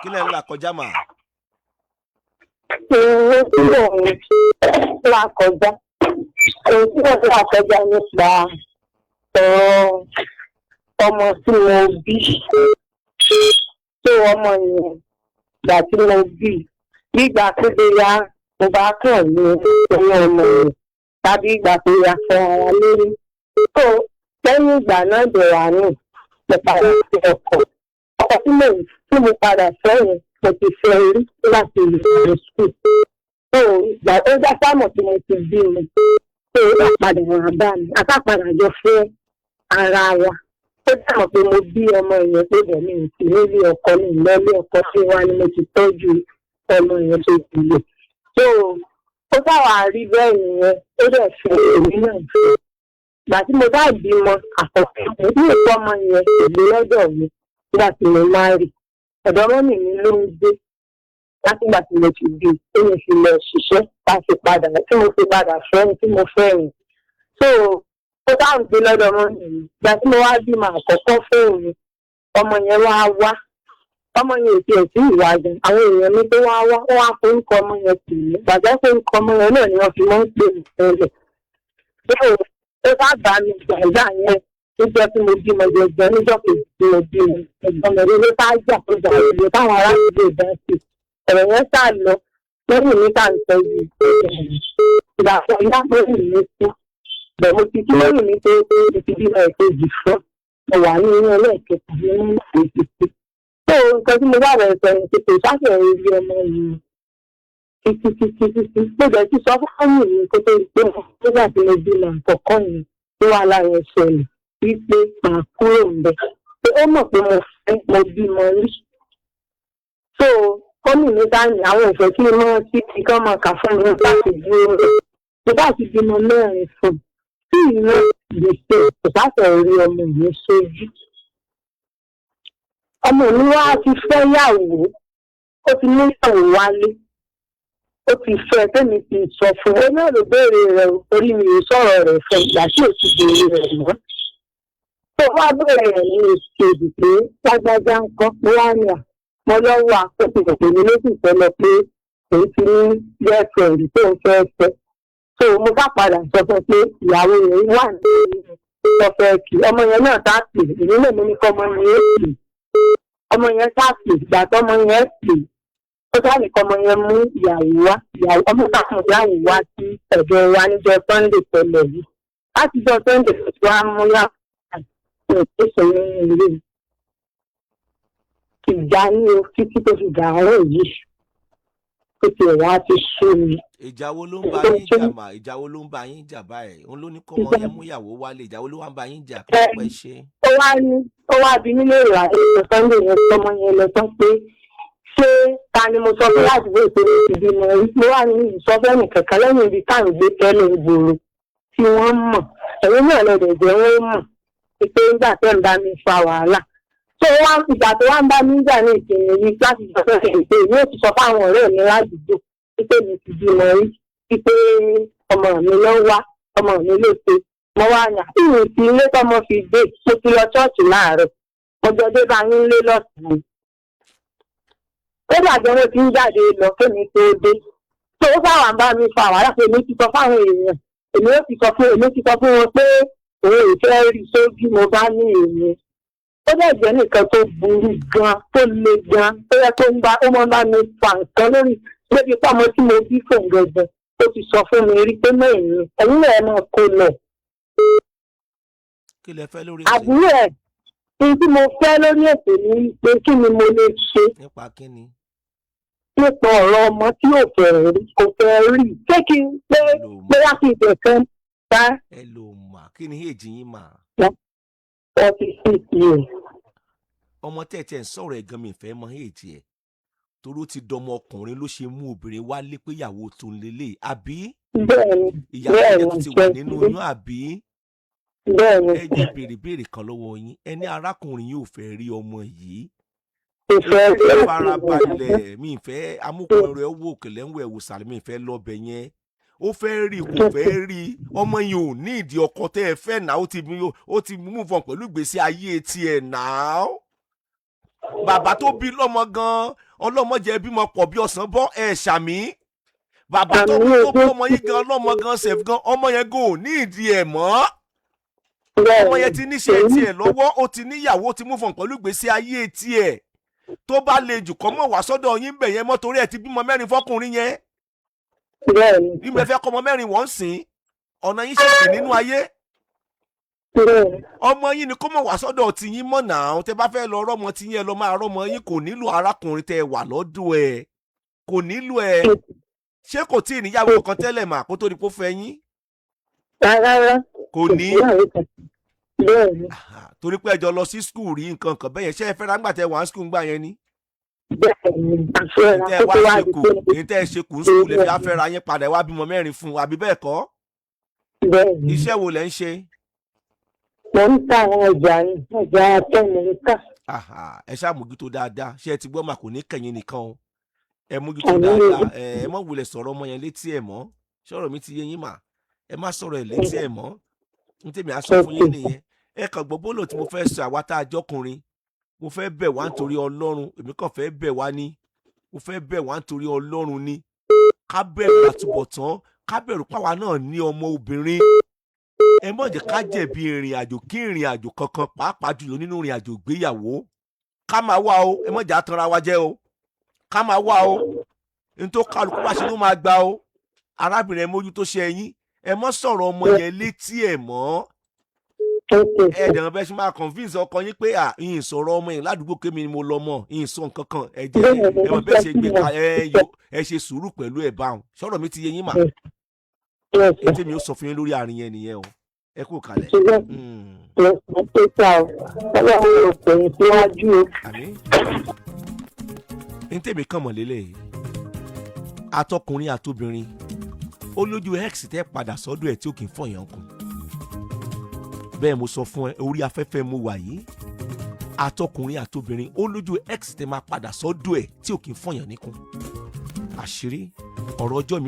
kí lẹ̀ ń là kọjá mà. Ìwé tí mò ń là kọjá. Èyí tí mo là kọjá nípa ọ̀rọ̀ ọmọ tí mo bí. Tó ọmọ yẹn ìgbà tí mo bí. Nígbà tó dé ya, mo bá kàn ní oyún ọmọ yẹn. Tàbí ìgbà tó ya fẹ́ ara lórí. Tó lẹ́yìn ìgbà náà dẹ̀rà ní mo padà sí ọkọ̀. Ọkọ̀ tí mo padà fẹ́ yẹn mo ti fẹ́ rí láti ìlú school. Tó ìgbà tó já sámọ̀ tí mo ti bí mi. Tó àpàdé wà bá mi. Àtàpàdà jọ fẹ́ ara wa. Ó dáhùn pé mo bí ọmọ yẹn pé bẹ̀ mí ti nílé ọkọ mi lọ́lé ọkọ tí wá ni mo ti tọ́jú ọmọ yẹn tó ti lè. Tó ó sáwà rí bẹ́ẹ̀ nìyẹn ó dẹ̀ fi èmi náà fẹ́. Ìgbà tí mo bá bímọ àkọ́kọ́ mo ní ìtọ́ ọmọ yẹn ìlú lọ́dọ̀ mi nígbà tí mo máa rí. Ọ̀dọ̀ mọ́mì mi ló ń gbé látìgbà tí mo ti bí tí mo fi lọ ṣiṣẹ́ láti padà tí mo fi padà fẹ́ tí mo fẹ́ rìn. So ó dáhùn pé lọ́dọ̀ mọ́mì mi ìgbà tí mo wá bímọ àkọ́kọ́ fún òun ọmọ yẹn wá ọmọ yẹn ò tiẹ̀ sí ìwà gan àwọn èèyàn mi tó wá wọ́n wá forúkọ ọmọ yẹn sì ní gbàgbọ́ forúkọ ọmọ yẹn náà ni wọ́n fi máa ń pè mí tẹ́lẹ̀. Ó bá bá mi gbàgbà yẹn níjọ́ tí mo bímọ jẹjẹ níjọ́ kejì tí mo bímọ ẹ̀gbọ́n mi ló bá jà tó jà ìlú táwọn aráàlú ìbá sí ọ̀rọ̀ yẹn sá lọ lẹ́yìn mi ká ń tọ́jú ìgbà kan ìyá lórí mi kú bẹ́ẹ̀ mo ti kí lórí mi pé mo ti bímọ ìkejì fún mo wà ní inú ẹlẹ́ẹ̀kẹta nínú ìpèsè. Tó nǹkan tí mo bá bẹ̀rẹ̀ sọ ni pé kò sáfẹ́ orí ọmọ yìí títí tó bẹ̀ tí sọ fún mi kó tó pé nígbà tí mo bímọ àkọ́kọ́ yẹn tó wà lára ẹsẹ̀ wípé màá kúrò ńbẹ̀ pé ó mọ̀ pé mo bímọ rí. So ó ní mi bá ní àwọn ìfẹ́ kí n mọ́ sí ti kán mọ̀ kà fún mi láti dúró rẹ̀ tó bá ti bímọ mẹ́rin fún tí ìlú ìgbésẹ̀ kò sáfẹ́ orí ọmọ yìí sójú. Ọmọ mi wá ti fẹ́ yàwó ó ti ní ìyàwó wálé ó ti fẹ́ tẹ́mi ti sọ fún un náà ló béèrè rẹ̀ orí mi ò sọ̀rọ̀ rẹ̀ fún ìgbà tí ò ti béèrè rẹ̀ mọ́. Tó wá bẹ̀rẹ̀ rẹ̀ ní èdè pé lágbájá ń kọ́ pé wá ní mo lọ́wọ́ àkókò mi ló sì fẹ́ lọ pé òun ti ní girlfriend tó ń fẹ́ fẹ́. So mo bá padà sọ fún pé ìyàwó rẹ̀ wà ní ọ̀fẹ́ kì ọmọ yẹn náà tá pè èmi náà mo ní kọ́ ọmọ yẹn pè ọmọ yẹn tá pè ìgbà tó ọmọ yẹn pè ó sáà nìkan ọmọ yẹn mú ìyàwó wá ìyàwó ọmọ táwọn ìyàwó wá sí ọ̀dọ̀ wa níjọ́ Sunday tẹ́lẹ̀ yìí láti jọ Sunday tó wá mú yá ìpèsè nínú ilé ìjà ní o títí tó fi dà ọ̀rọ̀ yìí tó ti ẹ̀wá ti ṣe mi. Ìjà wo ló ń bá yín jà mà ìjà wo ló ń bá yín jà báyìí òun ló ní kọ́ ọmọ yẹn mú ìyàwó wálé ìjà wo ló wá ń bá yín jà kí ló pẹ́ ṣe. Ó wá bí nílé ìwà ètò Sunday yẹn tọmọ yẹn lọ sọ pé ṣé ta ni mo sọ fún ládùúgbò ìpele ìbímọ mo wà ní ìsọfẹ́ nìkankan lẹ́yìn ibi tá à ń gbé tẹ́lẹ̀ ìgboro tí wọ́n mọ̀ ẹ̀yìn náà lọ́dẹ̀ jẹ́ wọ́n mọ̀ pé nígbà tẹ́ ń bá mi fa wàhálà. Tó wá ìgbà tó wá ń bá mi jà ní ìpínlẹ̀ yìí láti jọ fẹ́ pé èmi ò ti sọ fáwọn ọ̀rẹ́ mi ládùúgbò pé mi ti bímọ rí pé ọmọ mi ló wá ọmọ mi ló ṣe mo wá yàn kí ni ti ilé tọmọ fi dé mo ti lọ ṣọ́ọ̀ṣì láàárọ̀ mo jọ dé bá yín lé lọ́sàn-án. Ó dàgbẹ́ wọn ti ń jáde lọ kémi tó dé. Tó ó sáwà ń bá mi fa wàhálà pé èmi ti sọ fáwọn èèyàn èmi ti sọ fún wọn pé òun ìfẹ́ rí sójú mo bá ní èèyàn. Ó dẹ̀ jẹ́ nìkan tó burú gan tó le gan tó yẹ kó ó mọ́ bá mi fa nǹkan lórí lórí pọ́mọ tí mo bí fún gẹ̀gẹ̀ ó ti sọ fún mi rí pé mẹ́rin ẹ̀yìn ẹ̀ máa kó lọ. Kí lẹ fẹ́ lórí àbúrò ẹ̀ ní tí mo fẹ́ lórí ètò ní pé kí ni mo lè ṣe. Nípa kí ni? Nípa ọ̀rọ̀ ọmọ tí kò fẹ́ rí ṣé kí n pé bóyá kí n tẹ̀ kan bá. Ẹ lò mà kí ni èjì yín mà. 46 years. Ọmọ tẹ̀tẹ̀ ń sọ̀rọ̀ ẹ̀ gan mi ìfẹ́ mọ èjì ẹ̀ toró ti dọmọ ọkùnrin ló ṣe mú obìnrin wálé pé ìyàwó tó ń lélẹ̀ àbí. Bẹ́ẹ̀ni ìyàwó ẹ̀ tó ti wà nínú oyún àbí. Bẹ́ẹ̀ni. Ẹ jẹ́ béèrè kan lọ́wọ́ yín ẹni arákùnrin yóò fẹ́ rí ọmọ yìí. Ìfẹ́ farabalẹ̀ mi ìfẹ́ amúkùnrin rẹ̀ wò kẹlẹ́ ń wẹ̀ wò sàlẹ̀ mi ìfẹ́ lọ́bẹ̀ yẹn ó fẹ́ rí kò fẹ́ rí ọmọ yìí ò ní ìdí ọkọ tẹ́ ẹ fẹ́ náà ó ti move on pẹ̀lú ìgbésí ayé tiẹ̀ náà bàbá tó bí lọ́mọ gan ọlọ́mọdé bímọ pọ̀ bí ọ̀sán bọ́ ẹ̀ ṣàmì bàbá tó bọ́ ọmọ yín gan ọlọ́mọ gan ṣẹ̀f gan ọmọ yẹn gan ò ní ìdí ẹ̀ mọ́ ọmọ yẹn ti níṣẹ́ tiẹ̀ lọ́wọ́ ó ti níyàwó ó ti mú fọ̀n pẹ̀lú ìgbésí ayé tiẹ̀ tó bá le jù kọ́ mọ̀ wá sọ́dọ̀ yín bẹ̀ yẹn mọ́ torí ẹ̀ ti bímọ 4 fọ́kùnrin yẹn bí mo fẹ́ kọ́ ọmọ 4 wọ́n sìn ọ̀nà yín ṣèṣì nínú ayé ọmọ yín ni kó mọ̀ wá sọ́dọ̀ tí yín mọ̀ náà tẹ́ bá fẹ́ lọ rọ́mọ tí yín ẹ lọ máa rọ́mọ yín kò nílò arákùnrin tẹ́ wà lọ́dọ̀ ẹ̀ kò nílò ẹ̀ ṣé kò tí ì níyàwó kan tẹ́lẹ̀ mà kó tó di kó fẹ́ yín rárá kò ní torí pé ẹjọ́ lọ sí skul rí nǹkan kan bẹ́yẹn ṣé ẹ fẹ́ra ńgbà tẹ́ wà ní skul ńgbà yẹn ni èyí tẹ́ ẹ ṣe kù ń skul lè fi afẹ́ra yín padà ẹ wá bímọ 4 fún àbí bẹ́ẹ̀ kọ́ iṣẹ́ wo lẹ́ ń ṣe. mo ń ta àwọn ọjà Amẹ́ríkà. ẹ ṣáà mójútó dáadáa ṣé ẹ ti gbọ́ mà kò ní kẹ̀yìn nìkan o ẹ mójútó dáadáa ẹ mọ̀ wulẹ̀ sọ̀rọ̀ ọmọ yẹn létí ẹ̀ mọ́ sọ̀rọ̀ mi ti yé yín mà ẹ má sọ̀rọ̀ ẹ̀ létí ẹ̀ mọ́ ní tèmi á sọ fún yín nìyẹn ẹ kàn gbọ́ bólò tí mo fẹ́ sọ àwa tá a jọkùnrin mo fẹ́ bẹ̀ wá nítorí Ọlọ́run èmi kàn fẹ́ bẹ̀ wá ní mo fẹ́ bẹ̀ wá nítorí Ọlọ́run ní ká bẹ̀rù àtúbọ̀tán ká bẹ̀rù páwa náà ní ọmọ obìnrin ẹ mọ̀ jẹ́ ká jẹ̀bi ìrìn àjò kí ìrìn àjò kankan pàápàá jùlọ nínú ìrìn àjò ìgbéyàwó ká máa wá o ẹ mọ̀ jẹ́ àtànra wa jẹ́ o ká máa wá o nítorí kálukú bá ṣe ló máa gbà o arábìnrin ẹ mójú tó ṣe ẹ̀yìn ẹ mọ́ sọ̀rọ̀ ọmọ yẹn létí ẹ̀ mọ́ ẹ dẹ̀ràn bẹ́ẹ̀ ṣe máa convince ọkọ yín pé ìyìn sọ̀rọ̀ ọmọ yẹn ládùúgbò kémi ni mo lọ mọ̀ ìyìn sọ nǹkan kan ẹ jẹ́ ẹ mọ̀ bẹ́ẹ̀ ṣe gbé ká ẹ ṣe sùúrù pẹ̀lú ẹ̀ báwọn sọ̀rọ̀ mi ti yé yín mà ẹ tẹ́mi ó sọ fún yín lórí àárín yẹn nìyẹn o ẹ kú kalẹ̀. ní tèmi kàn mọ̀ lélẹ̀ àtọkùnrin àtobìnrin ó lójú x tẹ́ padà sọ́dọ̀ ẹ̀ tí ó kì í fọyàn kù bẹ́ẹ̀ mo sọ fún ẹ orí afẹ́fẹ́ mo wà yìí àtọkùnrin àtobìnrin ó lójú x tẹ́ máa padà sọ́dọ̀ ẹ̀ tí ó kì í fọyàn níkùn àṣírí ọ̀rọ̀ ọjọ́ mi.